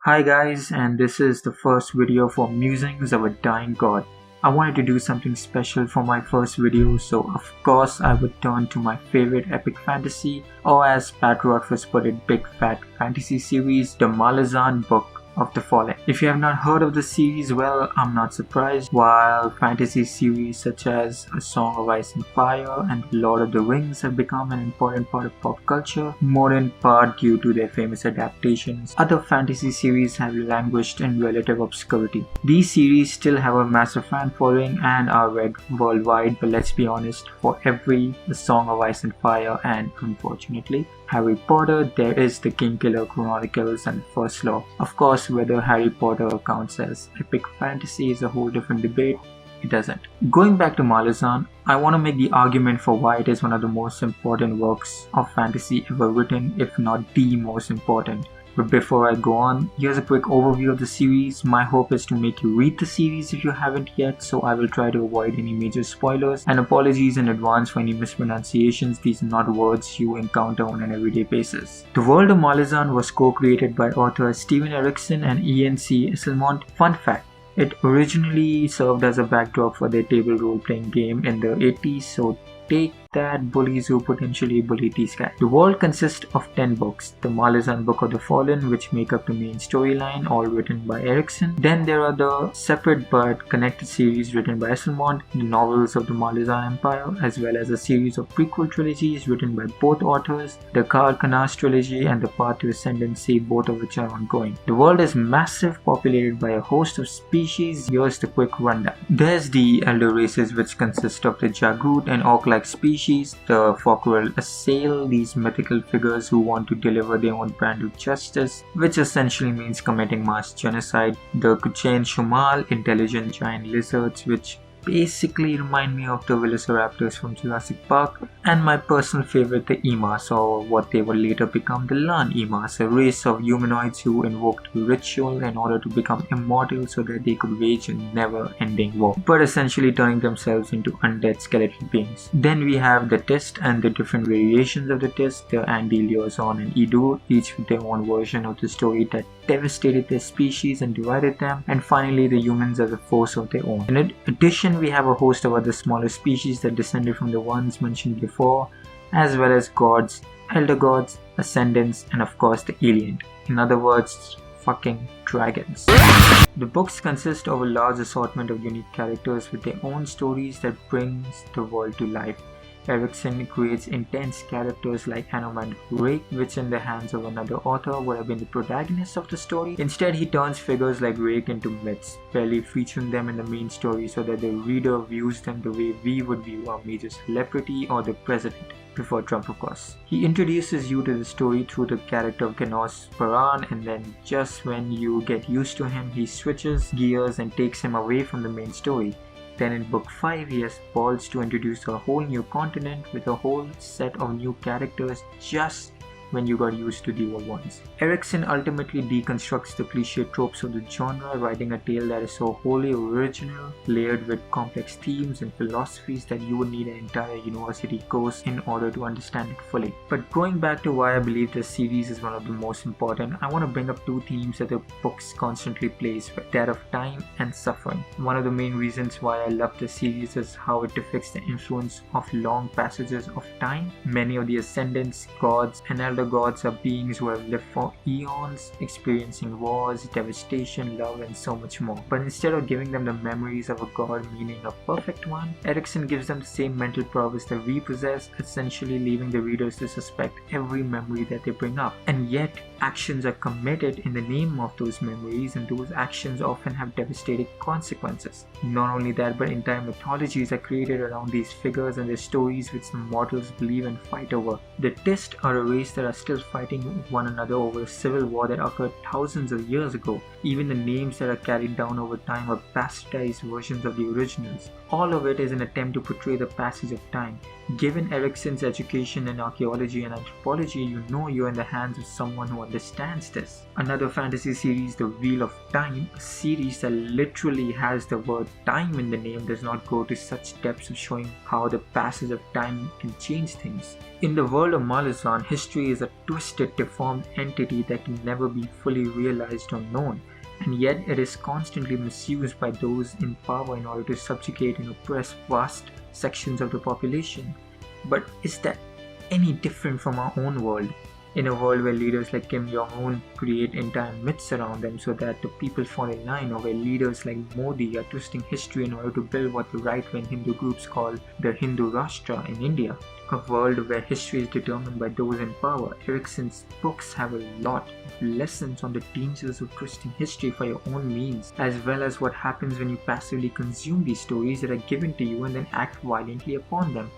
Hi guys, and this is the first video for Musings of a Dying God. I wanted to do something special for my first video, so of course I would turn to my favorite epic fantasy, or as Pat Rothfuss put it, big fat fantasy series, the Malazan Book of the Fallen. If you have not heard of the series, well, I'm not surprised. While fantasy series such as A Song of Ice and Fire and Lord of the Rings have become an important part of pop culture, more in part due to their famous adaptations, other fantasy series have languished in relative obscurity. These series still have a massive fan following and are read worldwide, but let's be honest, for every A Song of Ice and Fire and, unfortunately, Harry Potter, there is the Kingkiller Chronicles and First Law. Of course, whether Harry Potter counts as epic fantasy is a whole different debate. It doesn't. Going back to Malazan, I want to make the argument for why it is one of the most important works of fantasy ever written, if not the most important. But before I go on, here's a quick overview of the series. My hope is to make you read the series if you haven't yet, so I will try to avoid any major spoilers, and apologies in advance for any mispronunciations. These are not words you encounter on an everyday basis. The world of Malazan was co-created by authors Steven Erikson and Ian C. Esselmont. Fun fact, it originally served as a backdrop for their table role-playing game in the 80s, so take that, bullies who potentially bullied these guys. The world consists of 10 books. The Malazan Book of the Fallen, which make up the main storyline, all written by Erikson. Then there are the separate but connected series written by Esselmont, the novels of the Malazan Empire, as well as a series of prequel trilogies written by both authors, the Kar Kanas trilogy and the Path to Ascendancy, both of which are ongoing. The world is massive, populated by a host of species. Here's the quick rundown. There's the elder races, which consist of the Jagrut and orc-like species. The Folkworld assail these mythical figures who want to deliver their own brand of justice, which essentially means committing mass genocide. The Kuchen Shumal, intelligent giant lizards, which basically remind me of the velociraptors from Jurassic Park, and my personal favorite, the Emas, or what they would later become, the Lan Emas, a race of humanoids who invoked ritual in order to become immortal so that they could wage a never-ending war, but essentially turning themselves into undead skeletal beings. Then we have the Tist and the different variations of the Tist, the Andi, Liozon and Idur, each with their own version of the story that devastated their species and divided them, and finally the humans as a force of their own. In addition, we have a host of other smaller species that descended from the ones mentioned before, as well as gods, elder gods, ascendants, and of course the alien. In other words, fucking dragons. The books consist of a large assortment of unique characters with their own stories that brings the world to life. Erikson creates intense characters like Anoman Rake, which in the hands of another author would have been the protagonist of the story. Instead, he turns figures like Rake into myths, barely featuring them in the main story so that the reader views them the way we would view our major celebrity or the president. Before Trump, of course. He introduces you to the story through the character of Genos Paran, and then just when you get used to him, he switches gears and takes him away from the main story. Then in book 5, he has balls to introduce a whole new continent with a whole set of new characters just when you got used to the old ones. Erikson ultimately deconstructs the cliché tropes of the genre, writing a tale that is so wholly original, layered with complex themes and philosophies that you would need an entire university course in order to understand it fully. But going back to why I believe this series is one of the most important, I want to bring up two themes that the books constantly plays with, that of time and suffering. One of the main reasons why I love this series is how it depicts the influence of long passages of time. Many of the ascendants, gods, and elder gods are beings who have lived for eons, experiencing wars, devastation, love, and so much more. But instead of giving them the memories of a god, meaning a perfect one, Erikson gives them the same mental prowess that we possess, essentially leaving the readers to suspect every memory that they bring up. And yet, actions are committed in the name of those memories, and those actions often have devastating consequences. Not only that, but entire mythologies are created around these figures and their stories which the mortals believe and fight over. The Tist are a race that are still fighting one another over a civil war that occurred thousands of years ago. Even the names that are carried down over time are bastardized versions of the originals. All of it is an attempt to portray the passage of time. Given Erikson's education in archaeology and anthropology, you know you're in the hands of someone who understands this. Another fantasy series, The Wheel of Time, a series that literally has the word time in the name, does not go to such depths of showing how the passage of time can change things. In the world of Malazan, history is is a twisted, deformed entity that can never be fully realized or known, and yet it is constantly misused by those in power in order to subjugate and oppress vast sections of the population. But is that any different from our own world? In a world where leaders like Kim Jong-un create entire myths around them so that the people fall in line, or where leaders like Modi are twisting history in order to build what the right-wing Hindu groups call the Hindu Rashtra in India, a world where history is determined by those in power, Erickson's books have a lot of lessons on the dangers of twisting history for your own means, as well as what happens when you passively consume these stories that are given to you and then act violently upon them.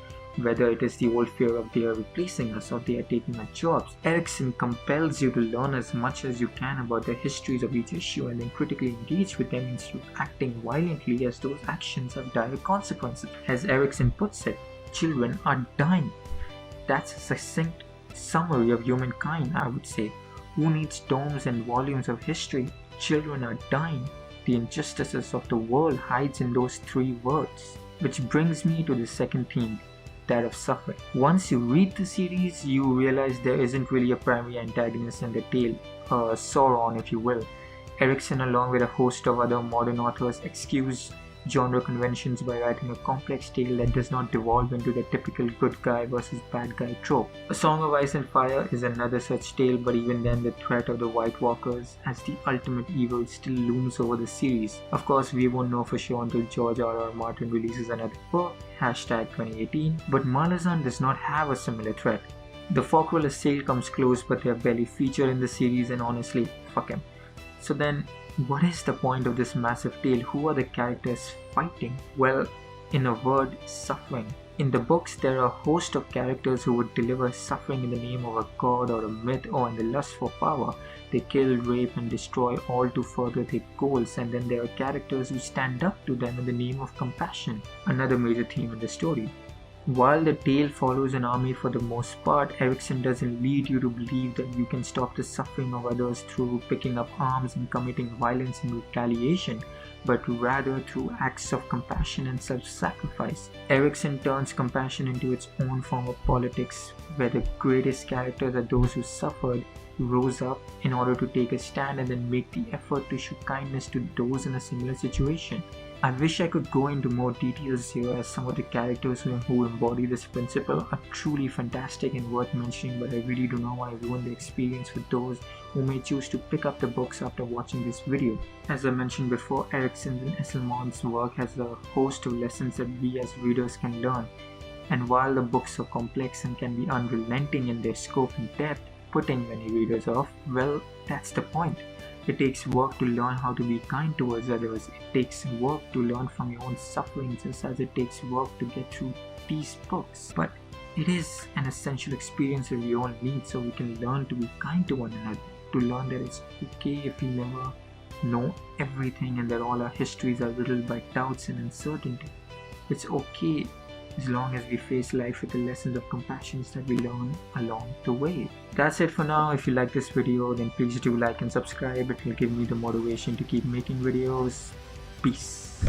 Whether it is the old fear of they are replacing us or they are taking our jobs, Erickson compels you to learn as much as you can about the histories of each issue and then critically engage with them instead of acting violently, as those actions have dire consequences. As Erickson puts it, children are dying. That's a succinct summary of humankind, I would say. Who needs tomes and volumes of history? Children are dying. The injustices of the world hides in those 3 words. Which brings me to the second theme, that of suffering. Once you read the series, you realize there isn't really a primary antagonist in the tale, Sauron if you will. Erickson, along with a host of other modern authors, excuse genre conventions by writing a complex tale that does not devolve into the typical good guy versus bad guy trope. A Song of Ice and Fire is another such tale, but even then the threat of the White Walkers as the ultimate evil still looms over the series. Of course, we won't know for sure until George R.R. Martin releases another book, #2018, but Malazan does not have a similar threat. The Folkwaller Sale comes close, but they are barely featured in the series, and honestly, fuck him. So then, what is the point of this massive tale? Who are the characters fighting? Well, in a word, suffering. In the books, there are a host of characters who would deliver suffering in the name of a god or a myth or in the lust for power. They kill, rape and destroy all to further their goals, and then there are characters who stand up to them in the name of compassion, another major theme in the story. While the tale follows an army for the most part, Erickson doesn't lead you to believe that you can stop the suffering of others through picking up arms and committing violence in retaliation, but rather through acts of compassion and self-sacrifice. Erickson turns compassion into its own form of politics, where the greatest characters are those who suffered, rose up in order to take a stand and then make the effort to show kindness to those in a similar situation. I wish I could go into more details here, as some of the characters who embody this principle are truly fantastic and worth mentioning, but I really do not want to ruin the experience for those who may choose to pick up the books after watching this video. As I mentioned before, Erickson's and Esselmon's work has a host of lessons that we as readers can learn, and while the books are complex and can be unrelenting in their scope and depth, putting many readers off, well, that's the point. It takes work to learn how to be kind towards others. It takes work to learn from your own suffering, just as it takes work to get through these books. But it is an essential experience that we all need, so we can learn to be kind to one another, to learn that it's okay if we never know everything and that all our histories are riddled by doubts and uncertainty. It's okay as long as we face life with the lessons of compassion that we learn along the way. That's it for now. If you like this video, then please do like and subscribe. It will give me the motivation to keep making videos. Peace.